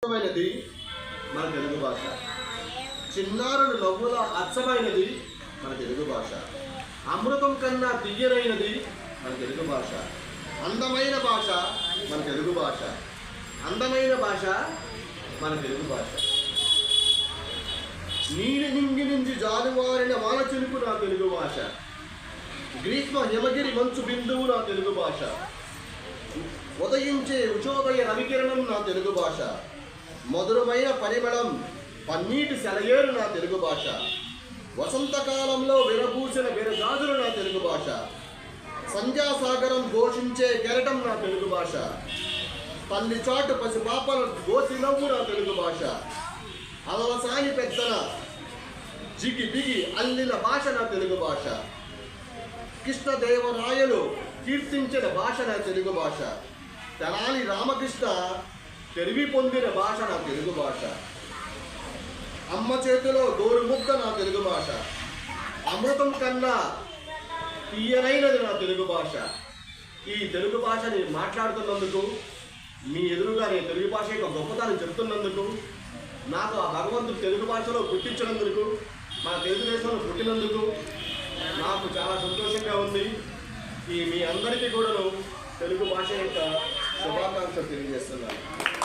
అచ్చమైనది మన తెలుగు భాష. చిన్నారుల నవ్వుల అచ్చమైనది మన తెలుగు భాష. అమృతం కన్నా తీయనైనది మన తెలుగు భాష. అందమైన భాష మన తెలుగు భాష. అందమైన భాష మన తెలుగు భాష. నీలి నింగి నుంచి జాలువారిన వాన చిలుకు నా తెలుగు భాష. గ్రీష్మ హిమగిరి మంచు బిందువు నా తెలుగు భాష. ఉదయించే ఉచోదయ రవికిరణం నా తెలుగు భాష. మధురమైన పరిమళం పన్నీటి సెలయేరు నా తెలుగు భాష. వసంతకాలంలో విరబూసిన విరజాజులు నా తెలుగు భాష. సంధ్యాసాగరం ఘోషించే కెరటం నా తెలుగు భాష. తల్లి చాటు పసిపాపల గోసి నవ్వు నా తెలుగు భాష. అలవసాని పెద్దన జిగి బిగి అల్లిన భాష నా తెలుగు భాష. కృష్ణదేవరాయలు కీర్తించిన భాష నా తెలుగు భాష. తెనాలి రామకృష్ణ తెలివి పొందిన భాష నా తెలుగు భాష. అమ్మ చేతిలో గోరుముద్ద నా తెలుగు భాష. అమృతం కన్నా తీయనైనది నా తెలుగు భాష. ఈ తెలుగు భాషని మాట్లాడుతున్నందుకు, మీ ఎదురుగా నేను తెలుగు భాష యొక్క గొప్పతనం చెప్తున్నందుకు, నాకు ఆ భగవంతుడు తెలుగు భాషలో పుట్టించినందుకు, మన తెలుగుదేశంలో పుట్టినందుకు నాకు చాలా సంతోషంగా ఉంది. ఈ మీ అందరికీ కూడా తెలుగు భాష యొక్క శుభాకాంక్షలు తెలియజేస్తున్నాను.